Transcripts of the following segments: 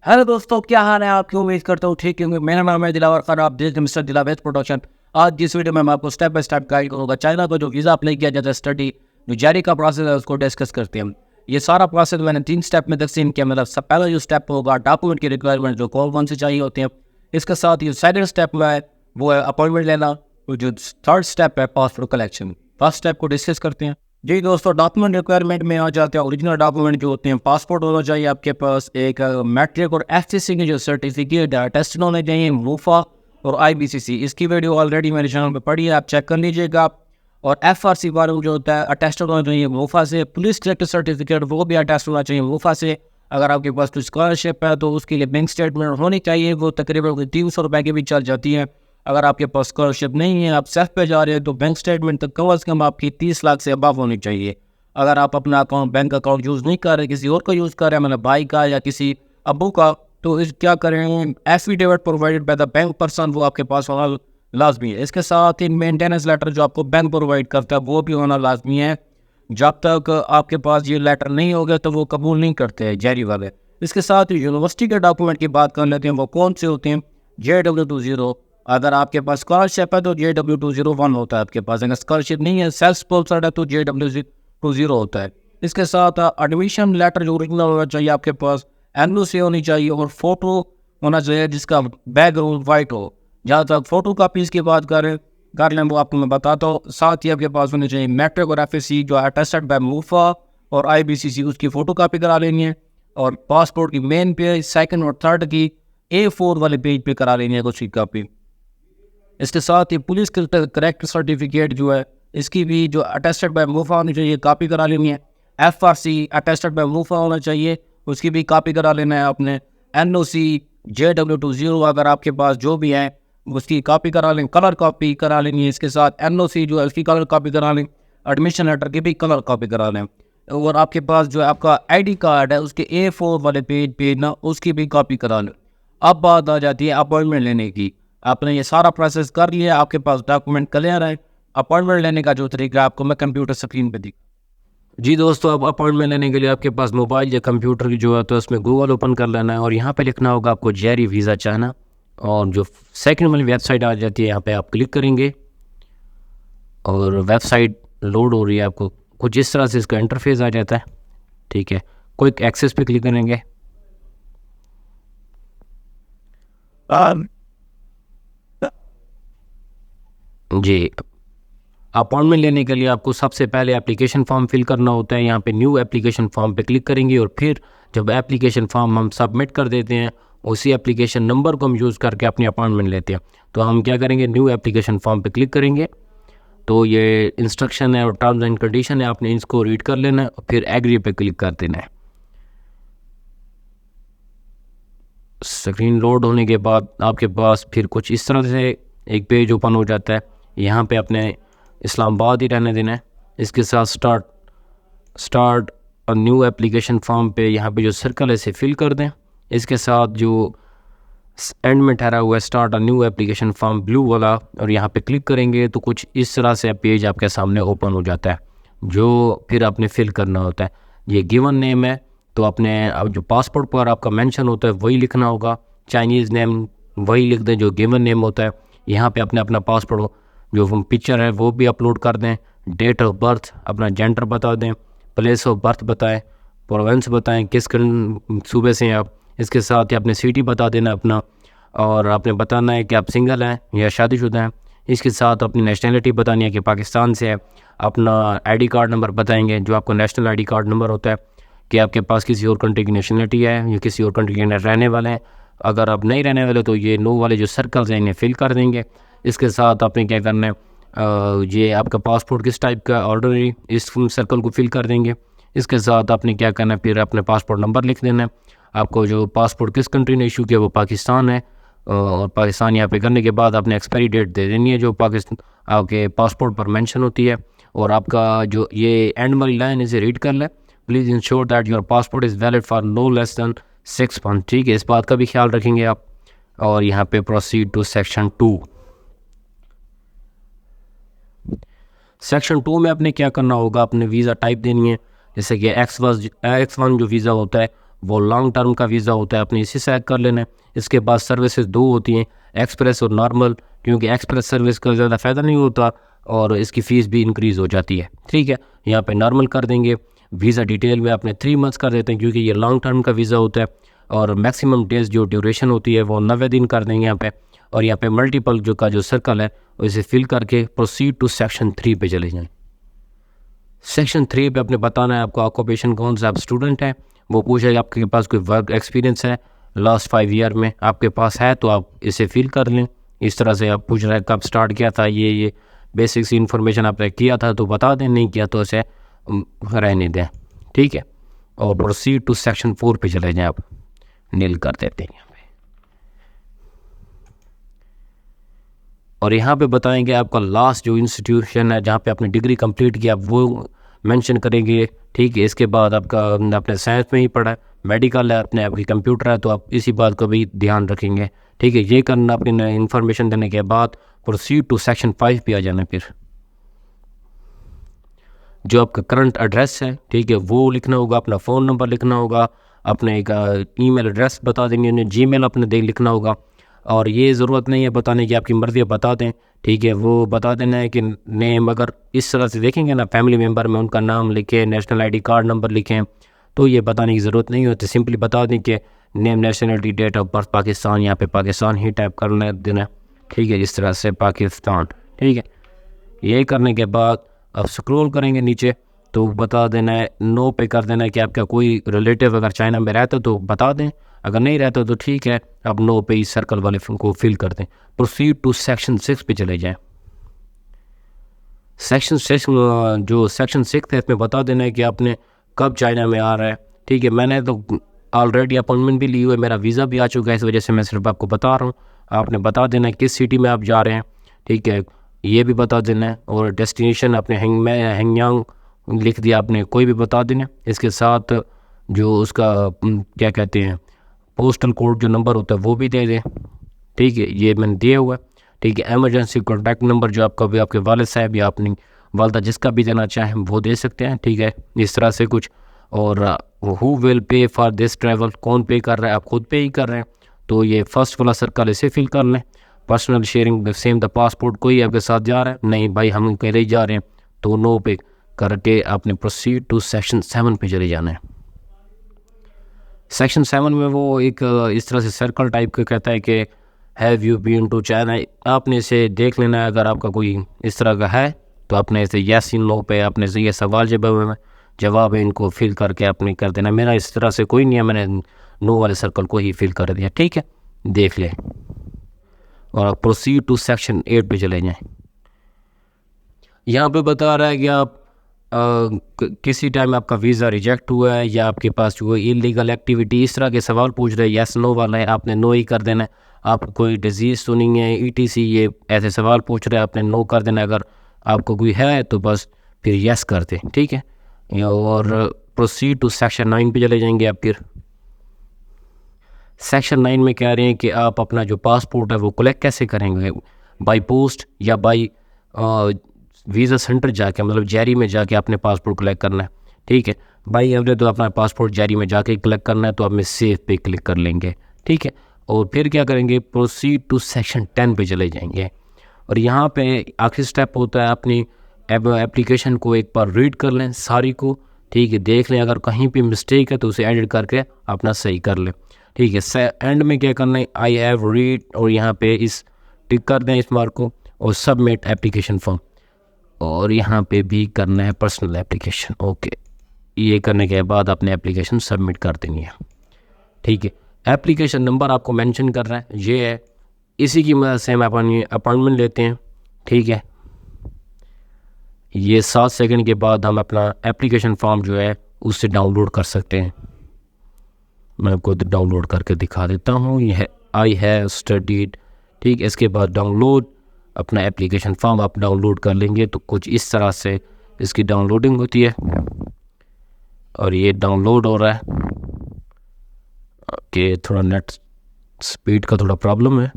Hello दोस्तों, क्या हाल है आपकी। उम्मीद करता हूँ ठीक होंगे। मेरा नाम है दिलावर खान, आप देख मिस्टर दिलावेद प्रोडक्शन। आज जिस वीडियो में मैं आपको स्टेप बाय स्टेप गाइड करूँगा चाइना को जो वीज़ा अप्लाई किया जाता है, स्टडी जो जारी का प्रोसेस है उसको डिस्कस करते हैं हम। ये सारा प्रोसेस मैंने 3 स्टेप में तकसीम किया। मतलब सब पहला जो स्टेप होगा डॉक्यूमेंट की रिक्वायरमेंट जो कौन से चाहिए होते हैं। इसके साथ ये सेकंड स्टेप में है वो है अपॉइंटमेंट लेना। जो थर्ड स्टेप है पासपोर्ट कलेक्शन। फर्स्ट स्टेप को डिस्कस करते हैं। जी दोस्तों, डॉक्यूमेंट रिक्वायरमेंट में आ जाते हैं। ओरिजिनल डॉक्यूमेंट जो होते हैं, पासपोर्ट होना चाहिए आपके पास, एक मैट्रिक और एफसीसी के जो सर्टिफिकेट है, टेस्ट होने चाहिए, मूफा और आईबीसीसी। इसकी वीडियो ऑलरेडी मेरे चैनल पे पड़ी है, आप चेक कर लीजिएगा। और एफआरसी वालों जो होता है अटेस्ट होना चाहिए मूफा से। पुलिस कलेक्टर सर्टिफिकेट वो भी अटेस्ट होना चाहिए मूफा से। अगर आपके पास कोई स्कॉलरशिप है तो उसके लिए बैंक स्टेटमेंट होनी चाहिए, वो तकरीबन 300 रुपये की भी चल जाती है। अगर आपके पास स्कॉलरशिप नहीं है, आप सेल्फ पे जा रहे हैं, तो बैंक स्टेटमेंट तक कम से कम आपकी 30 लाख से अबव होनी चाहिए। अगर आप अपना अकाउंट बैंक अकाउंट यूज़ नहीं कर रहे, किसी और का यूज़ कर रहे हैं, मतलब भाई का या किसी अब्बू का, तो इस क्या करें, affidavit provided by the bank person वो आपके पास होना लाजमी है। इसके साथ ही मेंटेनेंस लेटर जो आपको बैंक प्रोवाइड करता है वो भी होना लाजमी है। जब तक आपके पास ये लेटर नहीं होगा तो वो कबूल नहीं करते हैं जारी वाले। इसके साथ ही यूनिवर्सिटी के डॉक्यूमेंट की बात कर लेते हैं, वो कौन से होते हैं। JW20। अगर आपके पास स्कॉलरशिप है तो JW201 होता है आपके पास। अगर स्कॉलरशिप नहीं है, सेल्फ स्पॉन्सर्ड है, तो JW20 होता है। इसके साथ एडमिशन लेटर जो ओरिजिनल होना चाहिए आपके पास, NOC होनी चाहिए और फोटो होना चाहिए जिसका बैकग्राउंड वाइट हो। जहाँ तक फोटो कापीज़ की बात कर लें वो आपको मैं बताता हूँ। साथ ही आपके पास होनी चाहिए मैट्रिक और एफएससी जो अटेस्टेड बाय मूफा और आईबीसीसी, उसकी फ़ोटो कापी करा लेनी है। और पासपोर्ट की मेन पेज, सेकंड और थर्ड की A4 वाले पेज पे करा लेनी है उसकी कापी। इसके साथ ही पुलिस करेक्ट सर्टिफिकेट जो है इसकी भी जो अटेस्टेड बाय मूफा होनी चाहिए कापी करा लेनी है। एफआरसी अटेस्टेड बाय मूफा होना चाहिए, उसकी भी कापी करा लेना है आपने। NOC JW20 अगर आपके पास जो भी है उसकी कापी करा लें, कलर कॉपी करा लेनी है। इसके साथ NOC जो है उसकी कलर कॉपी करा लें, एडमिशन लेटर की भी कलर कॉपी करा लें। और आपके पास जो है आपका ID कार्ड है उसके A4 वाले पेज पे ना उसकी भी कॉपी करा लें। अब बात आ जाती है अपॉइंटमेंट लेने की। आपने ये सारा प्रोसेस कर लिया, आपके पास डॉक्यूमेंट क्लियर है। अपॉइंटमेंट लेने का जो तरीका आपको मैं कंप्यूटर स्क्रीन पे दिखा। जी दोस्तों, अब अपॉइंटमेंट लेने के लिए आपके पास मोबाइल या कंप्यूटर की जो है तो उसमें गूगल ओपन कर लेना है और यहाँ पे लिखना होगा आपको जेरी वीज़ा चाइना। और जो सेकंड वाली वेबसाइट आ जाती है यहाँ पे आप क्लिक करेंगे और वेबसाइट लोड हो रही है। आपको कुछ इस तरह से इसका इंटरफेस आ जाता है। ठीक है, क्विक एक्सेस पे क्लिक करेंगे। जी, अपॉइंटमेंट लेने के लिए आपको सबसे पहले एप्लीकेशन फॉर्म फिल करना होता है। यहाँ पे न्यू एप्लीकेशन फॉर्म पे क्लिक करेंगे और फिर जब एप्लीकेशन फॉर्म हम सबमिट कर देते हैं उसी एप्लीकेशन नंबर को हम यूज़ करके अपनी अपॉइंटमेंट लेते हैं। तो हम क्या करेंगे, न्यू एप्लीकेशन फॉर्म पे क्लिक करेंगे। तो ये इंस्ट्रक्शन है और टर्म्स एंड कंडीशन है, आपने इसको रीड कर लेना है और फिर एग्री पे क्लिक कर देना है। स्क्रीन लोड होने के बाद आपके पास फिर कुछ इस तरह से एक पेज ओपन हो जाता है। यहाँ पे अपने इस्लामाबाद ही रहने देना है। इसके साथ start a new application form पे यहाँ पे जो सर्कल है इसे फिल कर दें। इसके साथ जो एंड में ठहरा हुआ है start a new application form blue वाला, और यहाँ पे क्लिक करेंगे तो कुछ इस तरह से पेज आपके सामने ओपन हो जाता है जो फिर आपने फिल करना होता है। ये गिवन नेम है तो आपने अब जो पासपोर्ट पर आपका मेंशन होता है वही लिखना होगा। चाइनीज़ नेम वही लिख दें जो गिवन नेम होता है। यहाँ पे अपने अपना पासपोर्ट जो पिक्चर है वो भी अपलोड कर दें। डेट ऑफ बर्थ, अपना जेंडर बता दें, प्लेस ऑफ बर्थ बताएं, प्रोवेंस बताएं किस सूबे से हैं आप। इसके साथ ही अपने सिटी बता देना अपना, और आपने बताना है कि आप सिंगल हैं या शादीशुदा हैं। इसके साथ अपनी नेशनलिटी बतानी है कि पाकिस्तान से है। अपना ID कार्ड नंबर बताएंगे जो आपका नेशनल ID कार्ड नंबर होता है, कि आपके पास किसी और कंट्री की नेशनलिटी है या किसी और कंट्री के रहने वाले हैं। अगर आप नहीं रहने वाले तो ये नो वाले जो सर्कल्स हैं इन्हें फिल कर देंगे। इसके साथ आपने क्या करना है, ये आपका पासपोर्ट किस टाइप का ऑर्डनरी, इस सर्कल को फिल कर देंगे। इसके साथ आपने क्या करना है, फिर अपने पासपोर्ट नंबर लिख देना है। आपको जो पासपोर्ट किस कंट्री ने इशू किया वो पाकिस्तान है, और पाकिस्तान यहाँ पे करने के बाद आपने एक्सपायरी डेट दे देनी है जो पाकिस्तान आपके पासपोर्ट पर मेंशन होती है। और आपका जो ये एंड वाली लाइन इसे रीड कर लें, please ensure that your passport is valid for no less than 6 month. ठीक है, इस बात का भी ख्याल रखेंगे आप। और यहाँ पे प्रोसीड टू सेक्शन 2। सेक्शन 2 में आपने क्या करना होगा, अपने वीज़ा टाइप देनी है। जैसे कि X1 जो वीज़ा होता है वो लॉन्ग टर्म का वीज़ा होता है, आपने इसी से कर लेना है। इसके बाद सर्विसेज 2 होती हैं, एक्सप्रेस और नॉर्मल, क्योंकि एक्सप्रेस सर्विस का ज़्यादा फ़ायदा नहीं होता और इसकी फ़ीस भी इंक्रीज़ हो जाती है। ठीक है, यहाँ पे नॉर्मल कर देंगे। वीज़ा डिटेल में आपने 3 मंथ्स कर देते हैं, क्योंकि ये लॉन्ग टर्म का वीज़ा होता है और मैक्सिमम डेज जो ड्यूरेशन होती है वो 90 दिन कर देंगे यहाँ पे। और यहाँ पे मल्टीपल जो सर्कल है उसे फिल करके प्रोसीड टू सेक्शन 3 पे चले जाएँ। सेक्शन 3 पे आपने बताना है आपको ऑक्यूपेशन कौन सा, आप स्टूडेंट हैं, वो पूछेगा आपके पास कोई वर्क एक्सपीरियंस है लास्ट 5 ईयर में, आपके पास है तो आप इसे फिल कर लें। इस तरह से आप पूछ रहे हैं कब स्टार्ट किया था, ये बेसिक सी इन्फॉर्मेशन आपने किया था तो बता दें, नहीं किया तो इसे रहने दें। ठीक है, और प्रोसीड टू सेक्शन 4 पे चले जाएँ, आप नील कर देते हैं यहाँ पे। और यहाँ पे बताएंगे आपका लास्ट जो इंस्टीट्यूशन है जहाँ पे आपने डिग्री कंप्लीट किया वो मेंशन करेंगे। ठीक है, इसके बाद आपका आपने साइंस में ही पढ़ा है, मेडिकल है, अपने आपकी कंप्यूटर है, तो आप इसी बात को भी ध्यान रखेंगे। ठीक है, ये करना अपनी इन्फॉर्मेशन देने के बाद प्रोसीड टू सेक्शन 5 पे आ जाना। फिर जो आपका करंट एड्रेस है, ठीक है, वो लिखना होगा, अपना फ़ोन नंबर लिखना होगा, अपने एक ईमेल एड्रेस बता देंगे उन्हें, जीमेल अपने लिखना होगा। और ये ज़रूरत नहीं है बताने की, आपकी मर्ज़ी बता दें। ठीक है, वो बता देना है कि नेम अगर इस तरह से देखेंगे ना, फैमिली मेम्बर में उनका नाम लिखें, नेशनल ID कार्ड नंबर लिखें, तो ये बताने की ज़रूरत नहीं होती। सिंपली बता दें कि name, nationality, date of birth Pakistan, यहाँ पे पाकिस्तान ही टाइप करना देना। ठीक है, इस तरह से पाकिस्तान। ठीक है, ये करने के बाद अब स्क्रॉल करेंगे नीचे तो बता देना है, नो पे कर देना है कि आपका कोई रिलेटिव अगर चाइना में रहता तो बता दें, अगर नहीं रहता तो ठीक है, अब नो पे इस सर्कल वाले को फिल कर दें। प्रोसीड टू सेक्शन 6 पे चले जाएं। सेक्शन 6 जो सेक्शन 6 है इसमें बता देना है कि आपने कब चाइना में आ रहा है। ठीक है, मैंने तो ऑलरेडी अपॉइंटमेंट भी ली हुई है, मेरा वीज़ा भी आ चुका है, इस वजह से मैं सिर्फ आपको बता रहा हूँ। आपने बता देना है किस सिटी में आप जा रहे हैं। ठीक है, ये भी बता देना है, और डेस्टिनेशन आपने हैंगयांग लिख दिया, आपने कोई भी बता देना। इसके साथ जो उसका क्या कहते हैं पोस्टल कोड जो नंबर होता है वो भी दे दें। ठीक है, ये मैंने दिया हुआ है। ठीक है, एमरजेंसी कॉन्टैक्ट नंबर जो आपका भी आपके वालिद साहब या अपनी वालदा जिसका भी देना चाहें वो दे सकते हैं। ठीक है, इस तरह से कुछ। और who will pay for this travel, कौन पे कर रहा है, आप खुद पे ही कर रहे हैं तो ये फर्स्ट वाला सर्कल इसे फिल कर लें। Personal sharing same the passport, कोई आपके साथ जा रहा है, नहीं भाई हम अकेले ही जा रहे हैं, तो नो पे करके आपने प्रोसीड टू सेक्शन 7 पे चले जाना है। सेक्शन 7 में वो एक इस तरह से सर्कल टाइप का कहता है कि have you been to China, आपने इसे देख लेना है। अगर आपका कोई इस तरह का है तो आपने इसे यस इन नो पे आपने से ये सवाल जवाब है इनको फिल करके आपने कर देना। मेरा इस तरह से कोई नहीं है, मैंने नो वाले सर्कल को ही फिल कर दिया। ठीक है, देख लें और प्रोसीड टू सेक्शन 8 पे चले जाएं। यहाँ पे बता रहा है कि आप किसी टाइम आपका वीज़ा रिजेक्ट हुआ है या आपके पास जो इलीगल एक्टिविटी इस तरह के सवाल पूछ रहे हैं, यस नो वाला है, आपने नो ही कर देना है। आप कोई डिजीज़ तो नहीं है, ETC ये ऐसे सवाल पूछ रहे हैं, आपने नो कर देना। अगर आपको कोई है तो बस फिर यस कर दें। ठीक है, और प्रोसीड टू सेक्शन 9 पे चले जाएंगे आप। फिर सेक्शन 9 में कह रहे हैं कि आप अपना जो पासपोर्ट है वो कलेक्ट कैसे करेंगे, बाई पोस्ट या बाई वीज़ा सेंटर जाके, मतलब जैरी में जाके आपने पासपोर्ट कलेक्ट करना है। ठीक है, बाई एवरेज तो अपना पासपोर्ट जैरी में जाके कलेक्ट करना है, तो आप में सेव पे क्लिक कर लेंगे। ठीक है, और फिर क्या करेंगे, प्रोसीड टू सेक्शन 10 पे चले जाएंगे। और यहाँ पे आखिरी स्टेप होता है, अपनी एप्लीकेशन को एक बार रीड कर लें सारी को। ठीक है, देख लें अगर कहीं पे मिस्टेक है तो उसे एडिट करके अपना सही कर लें। ठीक है, एंड में क्या करना है, आई हैव रीड, और यहाँ पे इस टिक कर दें इस मार्क को, और सबमिट एप्लीकेशन फॉर्म, और यहाँ पे भी करना है पर्सनल एप्लीकेशन। ओके, ये करने के बाद अपने एप्लीकेशन सबमिट कर देनी है। ठीक है, एप्लीकेशन नंबर आपको मेंशन कर रहा है, ये है, इसी की मदद से हम अपनी अपॉइंटमेंट लेते हैं। ठीक है, ये 7 सेकंड के बाद हम अपना एप्लीकेशन फॉर्म जो है उससे डाउनलोड कर सकते हैं। मैं आपको डाउनलोड करके दिखा देता हूँ, यह है आई हैव स्टडीड। ठीक, इसके बाद डाउनलोड अपना एप्लीकेशन फॉर्म आप डाउनलोड कर लेंगे तो कुछ इस तरह से इसकी डाउनलोडिंग होती है, और ये डाउनलोड हो रहा है। ओके, थोड़ा नेट स्पीड का थोड़ा प्रॉब्लम है।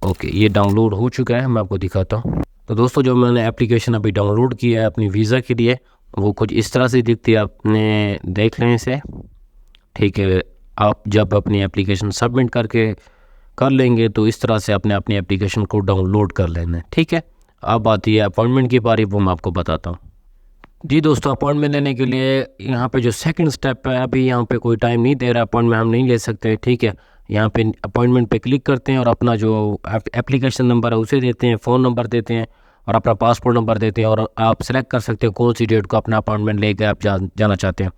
ओके, ये डाउनलोड हो चुका है, मैं आपको दिखाता हूँ। तो दोस्तों, जो मैंने एप्लीकेशन अभी डाउनलोड किया है अपनी वीज़ा के लिए, वो कुछ इस तरह से दिखती है, आपने देख लें इसे। ठीक है, आप जब अपनी एप्लीकेशन सबमिट करके कर लेंगे तो इस तरह से आपने अपनी एप्लीकेशन को डाउनलोड कर लेना है। ठीक है, अब आती है अपॉइंटमेंट की बारी, वो मैं आपको बताता हूँ। जी दोस्तों, अपॉइंटमेंट लेने के लिए यहाँ पे जो सेकंड स्टेप है, अभी यहाँ पे कोई टाइम नहीं दे रहा, अपॉइंटमेंट हम नहीं ले सकते। ठीक है, यहाँ पे अपॉइंटमेंट पे क्लिक करते हैं और अपना जो एप्लीकेशन नंबर है उसे देते हैं, फ़ोन नंबर देते हैं और अपना पासपोर्ट नंबर देते हैं, और आप सेलेक्ट कर सकते हैं कौन सी डेट को अपना अपॉइंटमेंट लेकर आप जाना चाहते हैं।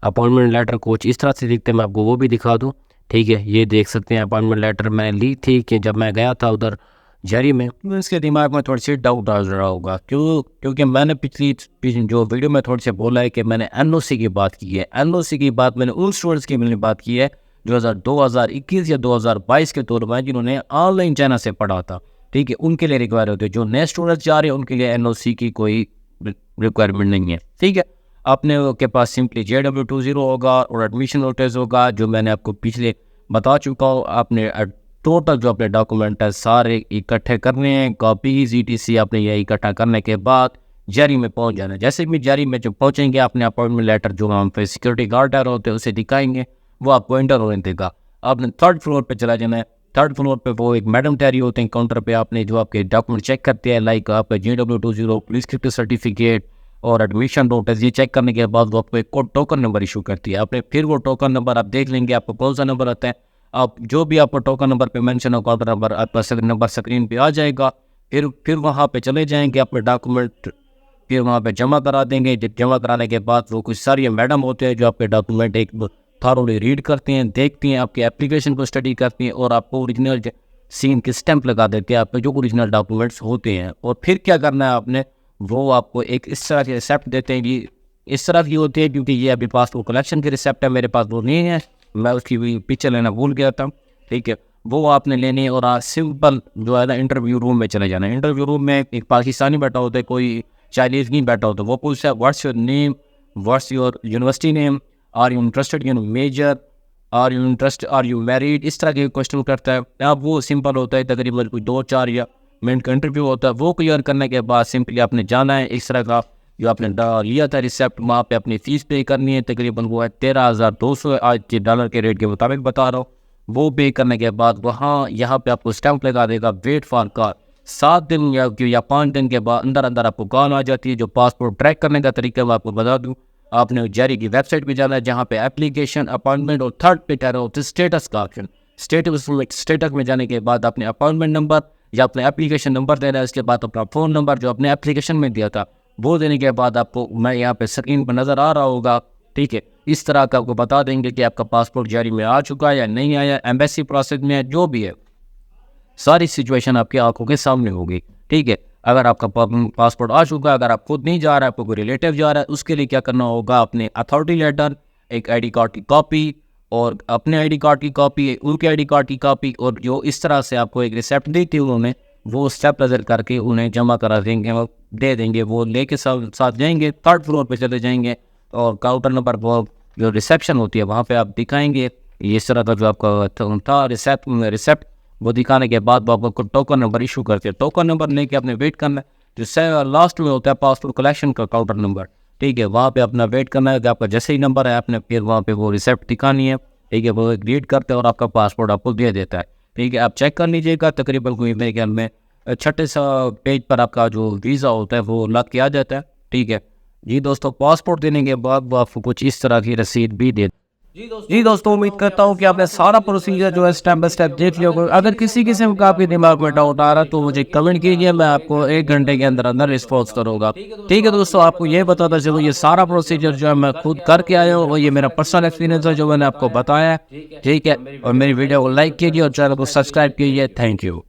अपॉइंटमेंट लेटर कुछ इस तरह से दिखते हैं, मैं आपको वो भी दिखा दूँ। ठीक है, ये देख सकते हैं अपॉइंटमेंट लेटर मैंने ली थी कि जब मैं गया था उधर जेरी में। इसके दिमाग में थोड़ी सी डाउट आ रहा होगा, क्योंकि मैंने पिछली जो वीडियो में थोड़ी से बोला है कि मैंने एनओसी की बात की है। एनओसी की बात मैंने उन स्टूडेंट्स की मैंने बात की है जो 2021 या 2022 के दौर में जिन्होंने ऑनलाइन चाइना से पढ़ा था। ठीक है, उनके लिए रिक्वायर होती है। जो नए स्टूडेंट्स जा रहे हैं उनके लिए एनओसी की कोई रिक्वायरमेंट नहीं है। ठीक है, अपने के पास सिंपली JW20 होगा और एडमिशन नोटिस होगा, जो मैंने आपको पिछले बता चुका हूँ। आपने टोटल जो अपने डॉक्यूमेंट है सारे इकट्ठे करने हैं, कॉपीज ETC आपने ये इकट्ठा करने के बाद जेरी में पहुंच जाना है। जैसे भी जेरी में जो पहुंचेंगे, अपने अपॉइंटमेंट लेटर जो वहाँ पे सिक्योरिटी गार्ड होते हैं उसे दिखाएंगे, वो आपको एंटर होने देगा। आपने 3rd फ्लोर पे चला जाना है। 3rd फ्लोर पे वो एक मैडम ठहरी होते हैं काउंटर पे, आपने जो आपके डॉक्यूमेंट चेक करते हैं, लाइक आपका JW20 पुलिस क्लियर सर्टिफिकेट और एडमिशन नोटिस। ये चेक करने के बाद वो आपको एक टोकन नंबर इशू करती है। आपने फिर वो टोकन नंबर आप देख लेंगे आपको कौन सा नंबर आता है। आप जो भी आपको टोकन नंबर पे मेंशन होगा, काउंटर नंबर आपका नंबर स्क्रीन पे आ जाएगा। फिर वहाँ पे चले जाएंगे, अपने डॉक्यूमेंट फिर वहाँ पे जमा करा देंगे। जमा कराने के बाद वो कुछ सारे मैडम होते हैं जो आपके डॉक्यूमेंट एक थॉरोली रीड करते हैं, देखती हैं, आपकी एप्लीकेशन को स्टडी करती हैं और आपको ओरिजिनल सीन की स्टैंप लगा देते हैं आप पे जो ओरिजिनल डॉक्यूमेंट्स होते हैं। और फिर क्या करना है आपने, वो आपको एक इस तरह की रिसेप्ट देते हैं। ये इस तरह की होती है क्योंकि ये अभी पासपोर्ट कलेक्शन की रिसेप्ट है, मेरे पास वो नहीं है, मैं उसकी पिक्चर लेना भूल गया था। ठीक है, वो आपने लेनी है और आज सिंपल जो है ना इंटरव्यू रूम में चले जाना है। इंटरव्यू रूम में एक पाकिस्तानी बैठा होता है, कोई चाइनीज़ नहीं बैठा होता। वो पूछता है what's your name, what's your university name, are you interested in major, are you married, इस तरह के क्वेश्चन करता है। अब वो सिंपल होता है, तकरीबन कोई 2-4 या मिनट का इंटरव्यू होता है। वो क्लियर करने के बाद सिंपली आपने जाना है। इस तरह का जो आपने लिया था रिसेप्ट, वहाँ पे अपनी फ़ीस पे करनी है, तकरीबन वो है 13,200 आज के डॉलर के रेट के मुताबिक बता रहा हूँ। वो पे करने के बाद वहाँ यहाँ पे आपको स्टैंप लगा देगा, वेट फॉर कॉल। 7 दिन या 5 दिन के बाद अंदर आपको कॉल आ जाती है। जो पासपोर्ट ट्रैक करने का तरीका मैं आपको बता दूँ, आपने जेरी की वेबसाइट पे जाना है जहाँ पे एप्लीकेशन, अपॉइंटमेंट और 3rd पे ठहरा होता है स्टेटस का ऑप्शन। स्टेटस में जाने के बाद अपने अपॉइंटमेंट नंबर या अपने एप्लीकेशन नंबर देना है। इसके बाद अपना फ़ोन नंबर जो अपने एप्लीकेशन में दिया था वो देने के बाद आपको मैं यहाँ पे स्क्रीन पर नज़र आ रहा होगा। ठीक है, इस तरह का आपको बता देंगे कि आपका पासपोर्ट जारी में आ चुका है या नहीं आया, एम्बेसी प्रोसेस में है, जो भी है सारी सिचुएशन आपकी आंखों के सामने होगी। ठीक है, अगर आपका पासपोर्ट आ चुका है, अगर आप खुद नहीं जा रहा है, आपको कोई रिलेटिव जा रहा है, उसके लिए क्या करना होगा, अपने अथॉरिटी लेटर, एक ID कार्ड की कॉपी और अपने ID कार्ड की कॉपी, उनके ID कार्ड की कॉपी, और जो इस तरह से आपको एक रिसेप्ट दी थी उन्होंने, वो स्टेप नज़र करके उन्हें जमा करा देंगे, वो दे देंगे। वो लेके साथ जाएंगे, 3rd फ्लोर पे चले जाएंगे और काउंटर नंबर वो जो रिसेप्शन होती है वहाँ पे आप दिखाएंगे। इस तरह का जो आपका था रिसेप्ट वो दिखाने के बाद वो आपको टोकन नंबर इशू करते हैं। टोकन नंबर लेके आपने वेट करना है। जो लास्ट में होता है पासपोर्ट कलेक्शन का काउंटर नंबर, ठीक है, वहाँ पे अपना वेट करना है कि आपका जैसे ही नंबर है आपने फिर वहाँ पे वो रिसेप्ट दिखानी है। ठीक है, वो रीड करते हैं और आपका पासपोर्ट आपको दे देता है। ठीक है, आप चेक कर लीजिएगा, तकरीबन कोई मेरे ख्याल में 6 पेज पर आपका जो वीज़ा होता है वो लग के आ जाता है। ठीक है जी दोस्तों, पासपोर्ट देने के बाद वो आपको कुछ इस तरह की रसीद भी दे। जी दोस्तों, उम्मीद करता हूँ कि आपने सारा प्रोसीजर जो है स्टेप बाय स्टेप देख लिया होगा। अगर किसी किस्म का आपके दिमाग में डाउट आ रहा है तो मुझे कमेंट कीजिए, मैं आपको 1 घंटे के अंदर अंदर रिस्पॉन्स करूँगा। ठीक है दोस्तों, आपको ये बताता चलो ये सारा प्रोसीजर जो है मैं खुद करके आया हूँ और ये मेरा पर्सनल एक्सपीरियंस है जो मैंने आपको बताया है। ठीक है, और मेरी वीडियो को लाइक कीजिए और चैनल को सब्सक्राइब कीजिए। Thank you.